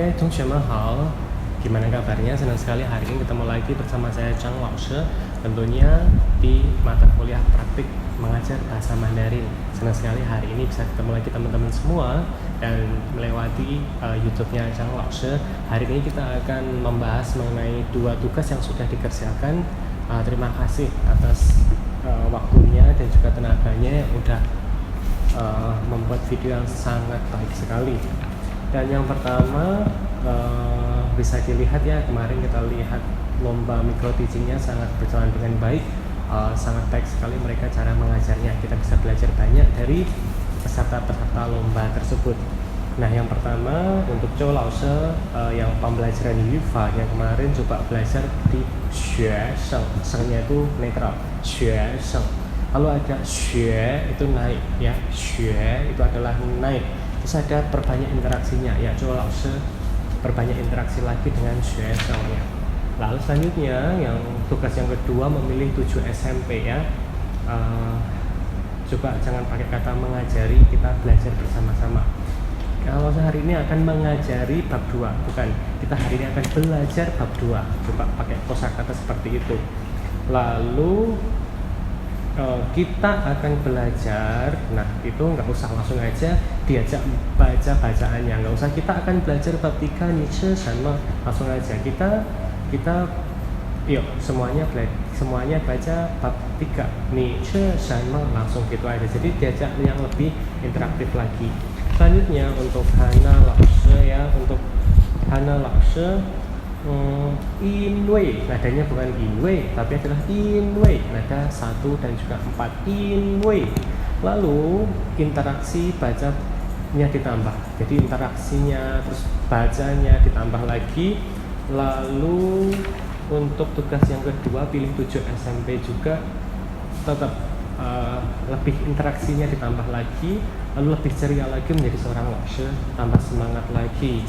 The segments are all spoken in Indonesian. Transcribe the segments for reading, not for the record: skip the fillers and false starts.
Oke, 同学们好, gimana kabarnya? Senang sekali hari ini ketemu lagi bersama saya Zhang Laoshi, tentunya di mata kuliah praktik mengajar bahasa Mandarin. Senang sekali hari ini bisa ketemu lagi teman-teman semua dan melewati YouTube-nya Zhang Laoshi. Hari ini kita akan membahas mengenai 2 tugas yang sudah dikerjakan. Terima kasih atas waktunya dan juga tenaganya yang udah membuat video yang sangat baik sekali. Dan yang pertama bisa dilihat ya, kemarin kita lihat lomba micro teachingnya sangat berjalan dengan baik, sangat baik sekali mereka cara mengajarnya. Kita bisa belajar banyak dari peserta-peserta lomba tersebut. Nah, yang pertama untuk Zhou Laoshi yang pembelajaran Yufa yang kemarin coba belajar di Xue Sheng, Shengnya itu netral, Xue Sheng. Lalu ada Xue itu naik ya, Xue itu adalah naik. Terus ada perbanyak interaksinya ya, Zhou Laoshi perbanyak interaksi lagi dengan Xue Shengnya. Lalu selanjutnya yang tugas yang kedua memilih 7 SMP ya. Coba jangan pakai kata mengajari, kita belajar bersama-sama. Kalau hari ini akan mengajari bab 2, bukan, kita hari ini akan belajar bab 2. Coba pakai kosakata seperti itu. Lalu kita akan belajar, nah itu nggak usah langsung aja diajak baca bacaannya, nggak usah. Kita akan belajar bab 3 Nietzsche sama langsung aja kita yuk semuanya baca bab 3 Nietzsche sama langsung gitu aja. Jadi diajak yang lebih interaktif lagi. Selanjutnya untuk Hana Laoshi ya, untuk Hana Laoshi inwei, nadanya bukan inwei tapi adalah inwei, nada 1 dan juga 4, inwei. Lalu interaksi bacanya ditambah, jadi interaksinya terus bacanya ditambah lagi. Lalu untuk tugas yang kedua pilih 7 SMP juga tetap lebih interaksinya ditambah lagi, lalu lebih ceria lagi menjadi seorang Laoshi, tambah semangat lagi.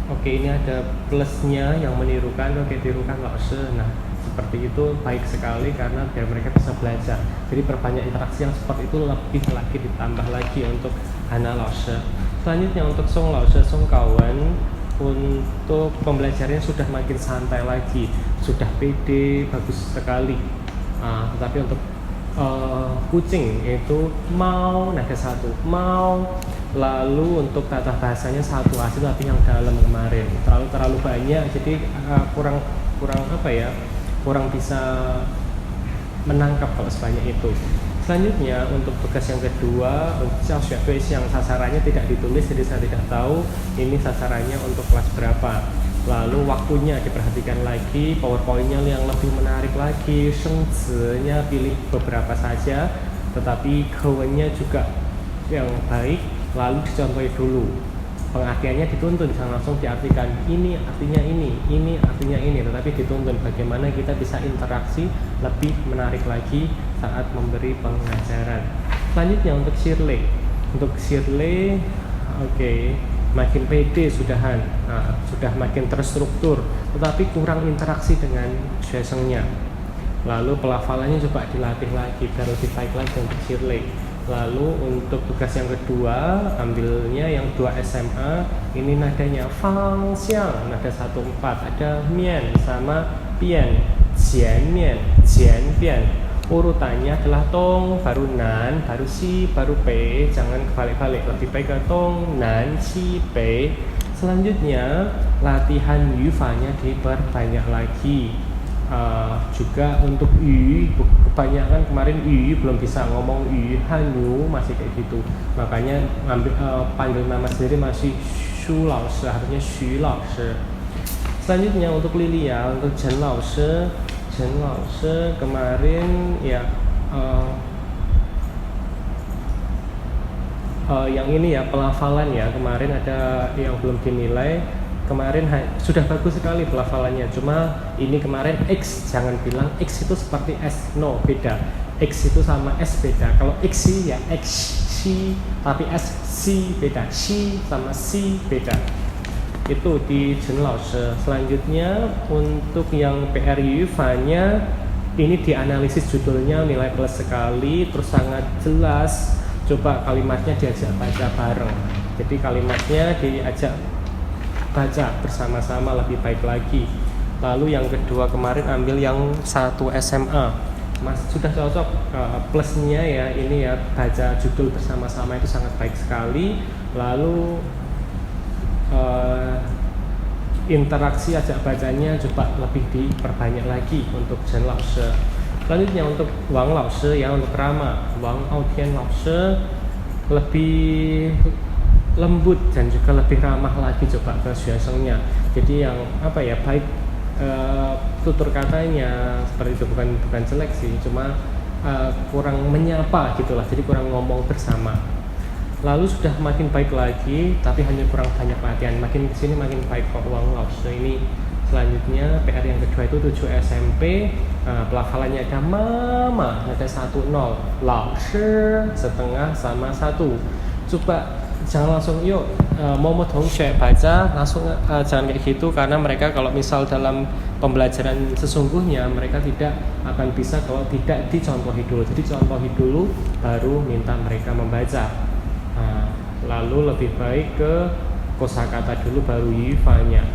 Oke, ini ada plusnya yang menirukan, oke tirukan Laoshi. Nah, seperti itu baik sekali karena biar mereka bisa belajar. Jadi perbanyak interaksi yang seperti itu lebih lagi ditambah lagi untuk Hana Laoshi. Selanjutnya untuk Song Laoshi, Song Kawan, untuk pembelajarannya sudah makin santai lagi, sudah pede, bagus sekali. Tetapi untuk kucing itu mau nada 1, mau. Lalu untuk tata bahasanya 1 hasil tapi yang dalam kemarin terlalu banyak, jadi kurang apa ya, kurang bisa menangkap kalau sebanyak itu. Selanjutnya untuk tugas yang kedua untuk yang sasarannya tidak ditulis, jadi saya tidak tahu ini sasarannya untuk kelas berapa. Lalu waktunya diperhatikan lagi, powerpointnya yang lebih menarik lagi, shengzi-nya pilih beberapa saja tetapi kewennya juga yang baik. Lalu dicontohi dulu, pengertiannya dituntun, jangan langsung diartikan ini artinya ini artinya ini, tetapi dituntun bagaimana kita bisa interaksi lebih menarik lagi saat memberi pengajaran. Selanjutnya untuk Shirley, oke, makin pede sudah makin terstruktur, tetapi kurang interaksi dengan Shue-shengnya. Lalu pelafalannya coba dilatih lagi biar lebih baik lagi untuk Shirley. Lalu untuk tugas yang kedua ambilnya yang 2 SMA, ini nadanya fang xiang, nada 1 4, ada mian sama pian, jian mian, jian pian. Urutannya adalah tong, baru nan, baru si, baru pe, jangan kebalik-balik, lebih baik ke tong, nan, si, pe. Selanjutnya latihan yufanya diperbanyak lagi. Juga untuk yu, kebanyakan kemarin yu belum bisa ngomong yu, hanyu masih kayak gitu, makanya panggil nama sendiri masih Shu Laoshi, harusnya Xu Laoshi. Selanjutnya untuk Lilia, untuk Chen Laoshi kemarin ya yang ini ya pelafalan ya, kemarin ada yang belum dinilai. Kemarin sudah bagus sekali pelafalannya, cuma ini kemarin X, jangan bilang X itu seperti S, no, beda. X itu sama S beda. Kalau X ya X, C, tapi S, C beda. C sama C beda. Itu di Chen Laoshi. Selanjutnya untuk yang PR Yufa-nya ini dianalisis judulnya nilai plus sekali, terus sangat jelas, coba kalimatnya diajak baca bareng. Jadi kalimatnya diajak baca bersama-sama lebih baik lagi. Lalu yang kedua kemarin ambil yang 1 SMA. Mas sudah cocok, plusnya ya ini ya, baca judul bersama-sama itu sangat baik sekali. Lalu interaksi ajak bacanya coba lebih diperbanyak lagi untuk Chen Lao Shi. Selanjutnya untuk Wang Lao Shi ya, untuk Rama Wang Aotian Lao Shi lebih lembut dan juga lebih ramah lagi coba ke syueshengnya. Jadi yang apa ya, baik tutur katanya seperti itu, bukan jelek sih, cuma kurang menyapa gitulah, jadi kurang ngomong bersama. Lalu sudah makin baik lagi, tapi hanya kurang banyak latihan. Makin kesini makin baik kok Wang Lao Shi ini. Selanjutnya PR yang kedua itu 7 SMP. Pelafalannya ada mama, ada 1-0, Lao Shi setengah sama 1. Coba jangan langsung yuk mau tongxue baca langsung, jangan kayak gitu, karena mereka kalau misal dalam pembelajaran sesungguhnya mereka tidak akan bisa kalau tidak dicontohi dulu. Jadi contohi dulu baru minta mereka membaca. Lalu lebih baik ke kosakata dulu baru yifanya.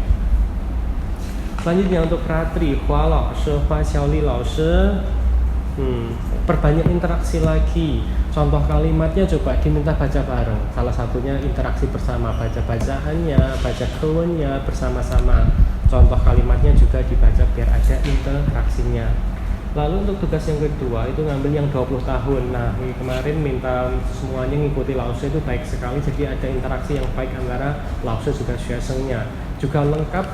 Selanjutnya untuk Ratri Hua Lao Shi, Hua Xiaoli Lao Shi, perbanyak interaksi lagi. Contoh kalimatnya coba diminta baca bareng. Salah satunya interaksi bersama, baca bacaannya, baca kewennya bersama-sama. Contoh kalimatnya juga dibaca biar ada interaksinya. Lalu untuk tugas yang kedua itu ngambil yang 20 tahun. Nah, kemarin minta semuanya ngikuti Lao Shi itu baik sekali. Jadi ada interaksi yang baik antara Lao Shi juga syueshengnya. Juga lengkap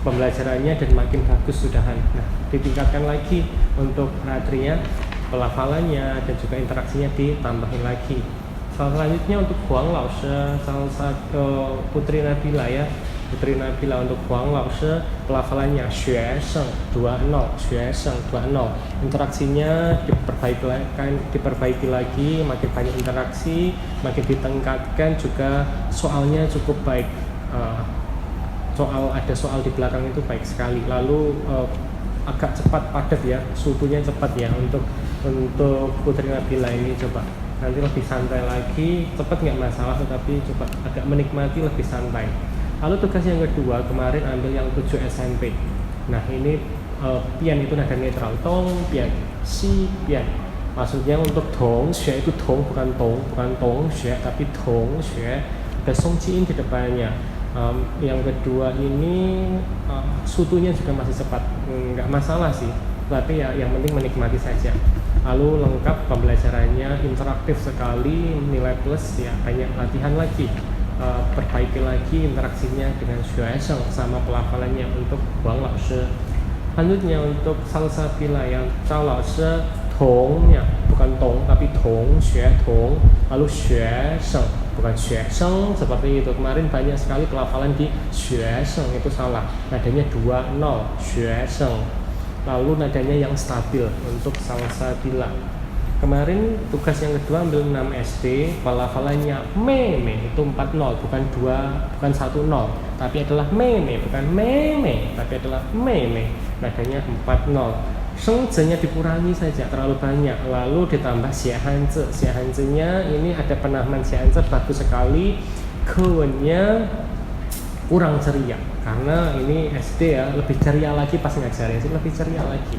pembelajarannya dan makin bagus sudahan. Nah, ditingkatkan lagi untuk ratrinya, pelafalannya dan juga interaksinya ditambahin lagi. Selanjutnya untuk Huang Lao Shi, salah satu putri Nabila ya. Putri Nabila untuk Huang Lao Shi, pelafalannya xuesheng 2-0, xuesheng 2-0. Interaksinya diperbaiki lagi, makin banyak interaksi, makin ditingkatkan, juga soalnya cukup baik. Ada soal di belakang itu baik sekali. Lalu agak cepat padat ya, sutunya cepat ya untuk Putri Nabila ini. Coba nanti lebih santai lagi, cepat nggak masalah, tetapi coba agak menikmati lebih santai. Lalu tugas yang kedua kemarin ambil yang 7 SMP. Nah ini pian itu nada netral, tong pian, si pian. Maksudnya untuk tong xue itu tong bukan tong xue tapi tong xue, ada song ciin di depannya. Yang kedua ini sutunya juga masih cepat, nggak masalah sih, tapi ya yang penting menikmati saja. Lalu lengkap pembelajarannya, interaktif sekali, nilai plus ya, banyak latihan lagi. Perbaiki lagi interaksinya dengan syuesheng sama pelafalannya untuk Wang Lao Shi. Selanjutnya untuk Salsabila yang Zhao Lao Shi, tongnya bukan tong tapi tong, xue tong, lalu syuesheng bukan syuesheng seperti itu. Kemarin banyak sekali pelafalan di syuesheng itu salah, nadanya 2-0 syuesheng. Lalu nadanya yang stabil untuk Salsabila. Kemarin tugas yang kedua ambil 6 SD, pelafalannya meme itu 4-0, bukan 1-0, tapi adalah meme, bukan meme, tapi adalah meme. Nadanya 4-0. Shengzenya dikurangi saja, terlalu banyak. Lalu ditambah xiehanzi. Xiehanzinya ini ada penamaan xiehanzi bagus sekali. Kewennya kurang ceria, karena ini SD ya, lebih ceria lagi pas ngajarin sih, lebih ceria lagi.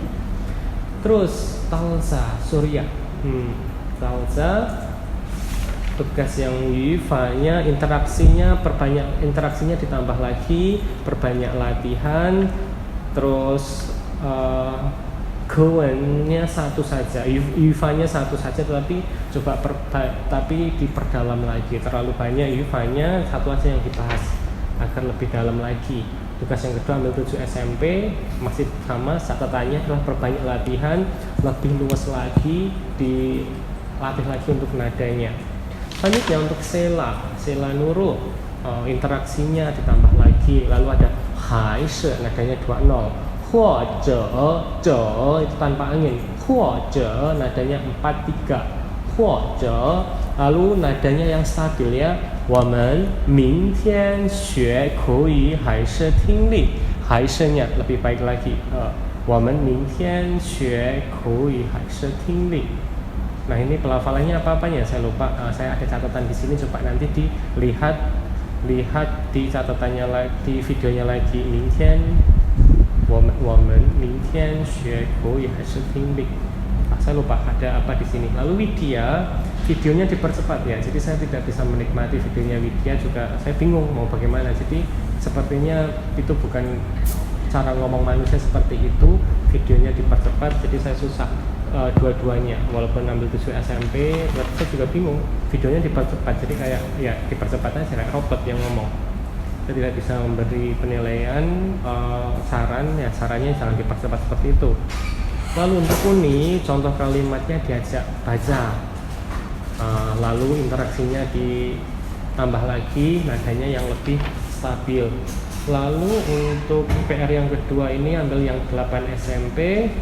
Terus Talza Surya, Talza tugas yang yifanya, interaksinya perbanyak, interaksinya ditambah lagi, perbanyak latihan. Terus kewennya satu saja, yifanya satu saja, tapi coba tapi diperdalam lagi. Terlalu banyak yifanya, satu aja yang dibahas agar lebih dalam lagi. Tugas yang kedua ambil 7 SMP, masih sama, catatannya adalah perbanyak latihan, lebih luas lagi, dilatih lagi untuk nadanya. Selanjutnya untuk Sela Nurul, interaksinya ditambah lagi. Lalu ada hai she, nadanya 2-0, huo je itu tanpa angin, huo je nadanya 4-3, huo je. Lalu nadanya yang stabil ya, 我们明天学口语还是听力，还是nya lebih baik lagi. 我们明天学口语还是听力. Nah ini pelafalannya apa-apanya saya lupa, saya ada catatan di sini, coba nanti dilihat di catatannya lagi, di videonya lagi. 明天我们明天学口语还是听力，saya lupa ada apa di sini. Lalu Widya, videonya dipercepat ya, jadi saya tidak bisa menikmati videonya Widya juga, saya bingung mau bagaimana. Jadi sepertinya itu bukan cara ngomong manusia seperti itu, videonya dipercepat, jadi saya susah dua-duanya. Walaupun ambil 7 SMP, saya juga bingung, videonya dipercepat, jadi kayak ya dipercepat aja kayak robot yang ngomong. Saya tidak bisa memberi penilaian, sarannya jangan dipercepat seperti itu. Lalu untuk Uni, contoh kalimatnya diajak baca, lalu interaksinya ditambah lagi, nadanya yang lebih stabil. Lalu untuk PR yang kedua ini ambil yang 8 SMP.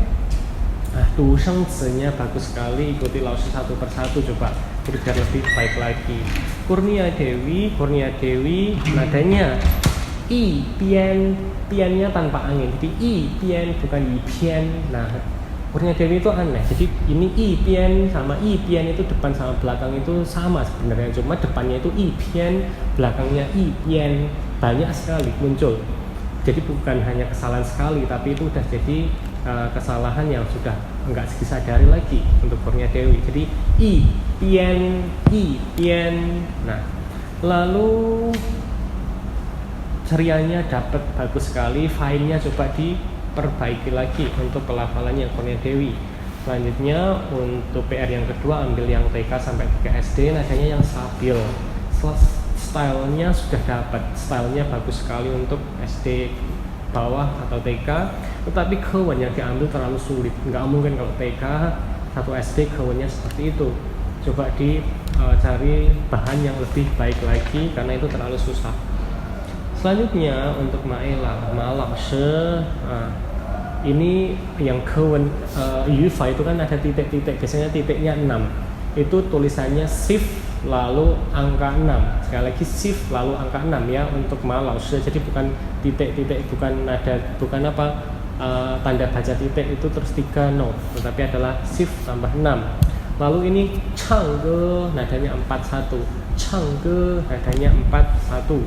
Du Sheng-zi-nya bagus sekali, ikuti laoshi satu persatu coba, jadi biar lebih baik lagi. Kurnia Dewi, nadanya i pian, piannya tanpa angin, jadi i pian bukan i pian. Nah Kurnia Dewi itu aneh, jadi ini i pian sama i pian itu depan sama belakang itu sama sebenarnya, cuma depannya itu i pian, belakangnya i pian, banyak sekali muncul. Jadi bukan hanya kesalahan sekali, tapi itu udah jadi kesalahan yang sudah enggak disadari lagi untuk Kurnia Dewi. Jadi i pian. Nah lalu cerianya dapat bagus sekali, file-nya coba diperbaiki lagi untuk pelafalannya Kurnia Dewi. Selanjutnya untuk PR yang kedua ambil yang TK sampai 3 SD, nadanya yang stabil, stylenya sudah dapat, stylenya bagus sekali untuk SD bawah atau TK, tetapi kewen yang diambil terlalu sulit, nggak mungkin kalau TK 1 SD kewennya seperti itu. Coba dicari bahan yang lebih baik lagi karena itu terlalu susah. Selanjutnya untuk Maela, ini yang kewen Yufa itu kan ada titik-titik, biasanya titiknya 6, itu tulisannya shift lalu angka 6, sekali lagi shift lalu angka 6 ya untuk Malaus. Jadi bukan titik-titik, bukan tanda baca titik itu terus 3 no, tetapi adalah shift tambah 6. Lalu ini Changge, nadanya 41, Changge nadanya 41.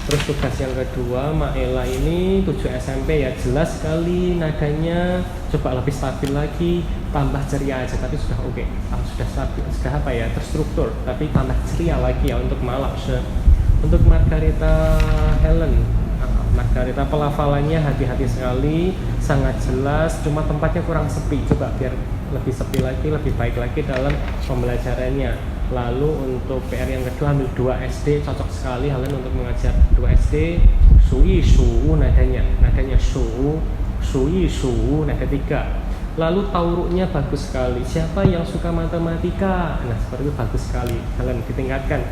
Terus tugas yang kedua Maela ini 7 SMP ya, jelas sekali nadanya, coba lebih stabil lagi, tambah ceria aja, tapi sudah oke. Sudah stabil, sudah terstruktur, tapi tambah ceria lagi ya untuk Malaus. Untuk Margarita Helen, Margarita pelafalannya hati-hati sekali, sangat jelas, cuma tempatnya kurang sepi, coba biar lebih sepi lagi, lebih baik lagi dalam pembelajarannya. Lalu untuk PR yang kedua ambil 2 SD, cocok sekali Helen untuk mengajar 2 SD. Shui Shu nadanya Shu, Shui Shu nada 3. Lalu tauruknya bagus sekali, siapa yang suka matematika? Nah seperti itu bagus sekali Helen, ditingkatkan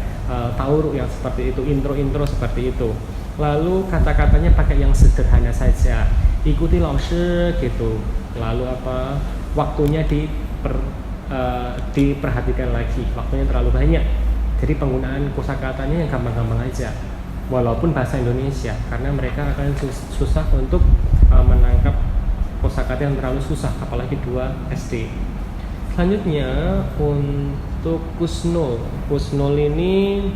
tauruk yang seperti itu, intro seperti itu. Lalu kata-katanya pakai yang sederhana saja, ikuti laoshi gitu. Lalu waktunya diperhatikan lagi, waktunya terlalu banyak, jadi penggunaan kosakatanya yang gampang-gampang aja walaupun bahasa Indonesia, karena mereka akan susah untuk menangkap kosakata yang terlalu susah, apalagi 2 SD. Selanjutnya untuk Kusnul ini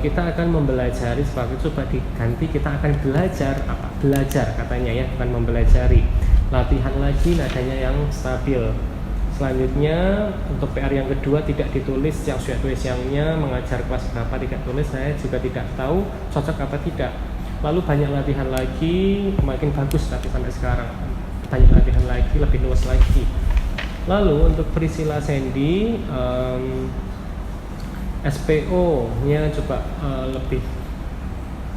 kita akan mempelajari, sebagai coba diganti, kita akan belajar katanya ya, bukan mempelajari. Latihan lagi nadanya yang stabil. Selanjutnya untuk PR yang kedua tidak ditulis yang yang mengajar kelas berapa, tidak tulis, saya juga tidak tahu cocok apa tidak. Lalu banyak latihan lagi, makin bagus tapi sampai sekarang banyak latihan lagi, lebih luas lagi. Lalu untuk Priscilla Sandy, SPO nya coba lebih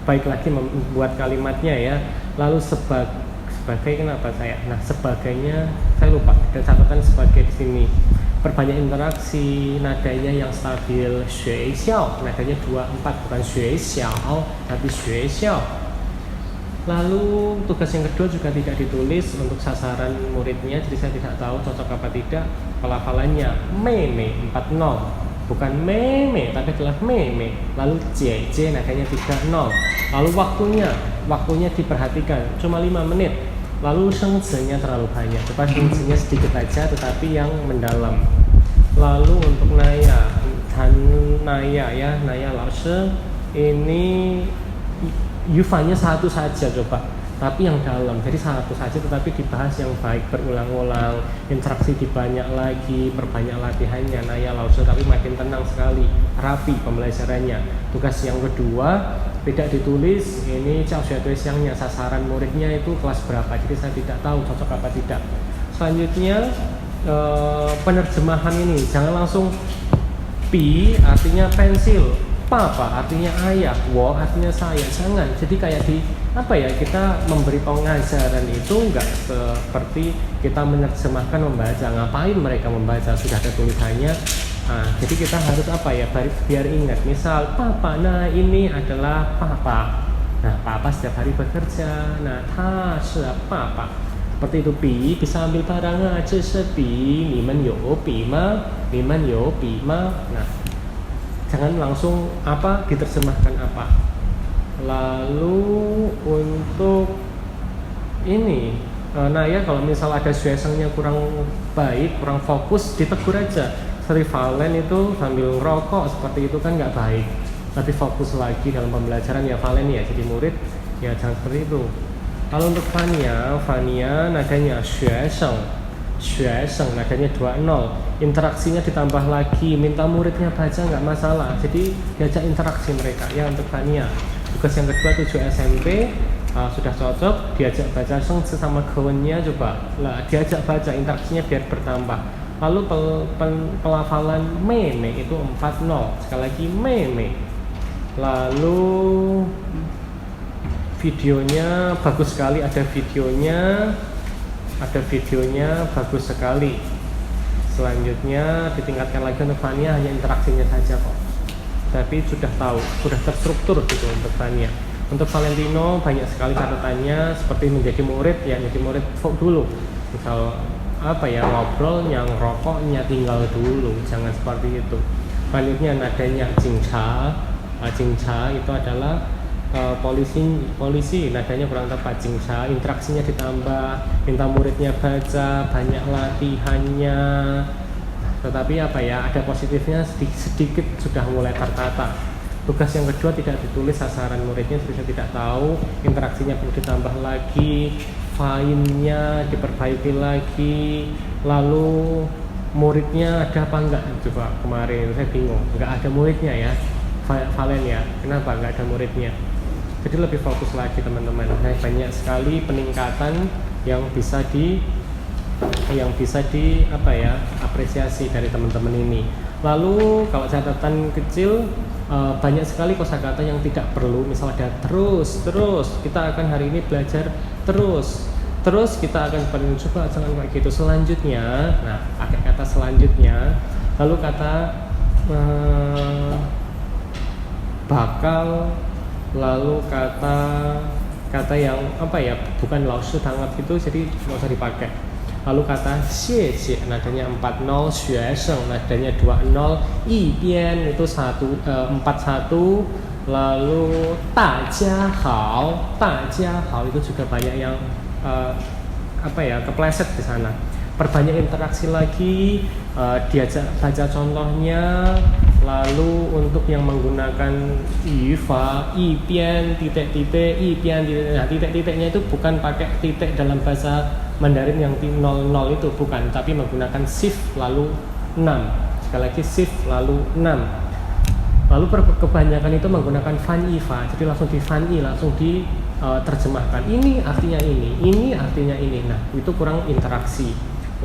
baik lagi membuat kalimatnya ya. Lalu sebagai kenapa saya? Nah sebagainya saya lupa, ada catatan sebagai di sini. Perbanyak interaksi, nadanya yang stabil. 学校 nadanya 24, bukan 学校 tapi 学校. Lalu tugas yang kedua juga tidak ditulis untuk sasaran muridnya, jadi saya tidak tahu cocok apa tidak. Pelafalannya meme 40, bukan meme tapi adalah meme. Lalu JJ nadanya 30. Lalu waktunya diperhatikan, cuma 5 menit. Lalu shengzi-nya terlalu banyak, coba shengzi-nya sedikit aja tetapi yang mendalam. Lalu untuk Naya dan Naya ya, Naya Laoshi ini Yufanya satu saja coba, tapi yang dalam, jadi satu saja tetapi dibahas yang baik berulang-ulang, interaksi dibanyak lagi, perbanyak latihannya Naya Laoshi, tapi makin tenang sekali, rapi pembelajarannya. Tugas yang kedua tidak ditulis, ini Cao Xue Dui Xiangnya, sasaran muridnya itu kelas berapa, jadi saya tidak tahu cocok apa tidak. Selanjutnya penerjemahan ini jangan langsung pi artinya pensil, papa artinya ayah, wo artinya saya, jangan. Jadi kayak di apa ya, kita memberi pengajaran itu enggak seperti kita menerjemahkan membaca. Ngapain mereka membaca, sudah ada tulisannya. Jadi kita harus apa ya, biar ingat. Misal papa, nah ini adalah papa, nah papa setiap hari bekerja, nah ta shi papa. Seperti itu, pi bisa ambil barang, ce shi pi, ni men you pi ma, ni men you pi ma. Nah, jangan langsung apa diterjemahkan apa. Lalu untuk ini nah ya, kalau misal ada suasananya kurang baik, kurang fokus, ditegur aja. Seperti Valen itu sambil ngerokok, seperti itu kan nggak baik. Tapi fokus lagi dalam pembelajaran ya Valen ya, jadi murid ya jangan seperti itu. Kalau untuk Fania nadanya xuesheng, nadanya 20, interaksinya ditambah lagi, minta muridnya baca nggak masalah, jadi diajak interaksi mereka ya untuk Fania. Tugas yang kedua 7 SMP sudah cocok, diajak baca Shengzi sama kawannya, coba lah diajak baca, interaksinya biar bertambah. Lalu pelafalan meme itu 40, sekali lagi meme. Lalu videonya bagus sekali, ada videonya bagus sekali. Selanjutnya ditingkatkan lagi untuk Fania, hanya interaksinya saja kok, tapi sudah tahu, sudah terstruktur gitu untuk Fania. Untuk Valentino banyak sekali catatannya, seperti menjadi murid ya, menjadi murid dulu. Misal apa ya, ngobrol, yang rokoknya tinggal dulu, jangan seperti itu. Selanjutnya nadanya jingcha, jingcha itu adalah polisi, nadanya kurang tepat. Jingcha, interaksinya ditambah, minta muridnya baca, banyak latihannya. Tetapi apa ya, ada positifnya sedikit sudah mulai tertata. Tugas yang kedua tidak ditulis, sasaran muridnya sudah tidak tahu, interaksinya perlu ditambah lagi, fine-nya diperbaiki lagi. Lalu muridnya ada apa enggak, coba kemarin saya bingung, enggak ada muridnya ya Valen ya, kenapa enggak ada muridnya? Jadi lebih fokus lagi teman-teman. Banyak sekali peningkatan yang bisa di apa ya, apresiasi dari teman-teman ini. Lalu kalau catatan kecil, banyak sekali kosakata yang tidak perlu. Misal ada terus, kita akan hari ini belajar terus kita akan coba jangan kayak gitu. Selanjutnya, nah pakai kata selanjutnya. Lalu kata bakal, lalu kata yang apa ya, bukan laoshi tanggap itu, jadi nggak usah dipakai. Lalu kata xie xie, nadanya 40, xuesheng nadanya 20, yi bian itu 41, lalu tajia hao itu juga banyak yang apa ya, kepleset di sana. Perbanyak interaksi lagi, diajak baca contohnya. Lalu untuk yang menggunakan yufa, yi bian titik-titik, yi bian titik, nah titik-titiknya itu bukan pakai titik dalam bahasa Mandarin yang 00 itu bukan, tapi menggunakan shift lalu 6. Sekali lagi shift lalu 6. Lalu kebanyakan itu menggunakan fan ifa, jadi langsung di fan i, langsung diterjemahkan. Ini artinya ini artinya ini. Nah, itu kurang interaksi.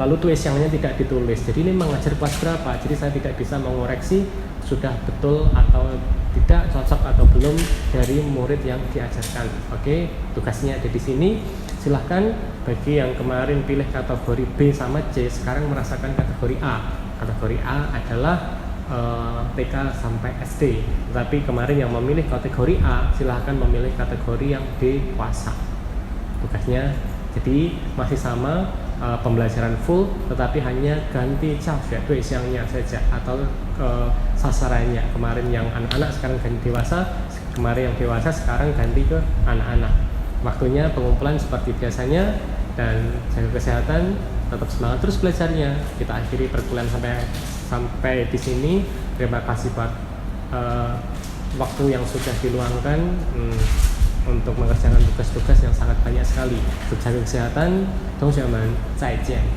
Lalu tulisannya tidak ditulis. Jadi ini mengajar kelas berapa? Jadi saya tidak bisa mengoreksi sudah betul atau tidak, cocok atau belum dari murid yang diajarkan. Oke, tugasnya ada di sini. Silahkan bagi yang kemarin pilih kategori B sama C, sekarang merasakan kategori A. Kategori A adalah TK sampai SD. Tapi kemarin yang memilih kategori A, silahkan memilih kategori yang dewasa. Tugasnya jadi masih sama, pembelajaran full, tetapi hanya ganti Cao Xue Dui Xiangnya saja atau sasarannya. Kemarin yang anak-anak, sekarang ganti dewasa. Kemarin yang dewasa, sekarang ganti ke anak-anak. Waktunya pengumpulan seperti biasanya, dan jaga kesehatan, tetap semangat terus belajarnya. Kita akhiri perkuliahan sampai sampai di sini. Terima kasih buat waktu yang sudah diluangkan untuk mengerjakan tugas-tugas yang sangat banyak sekali. Untuk jaga kesehatan, 同学们再见。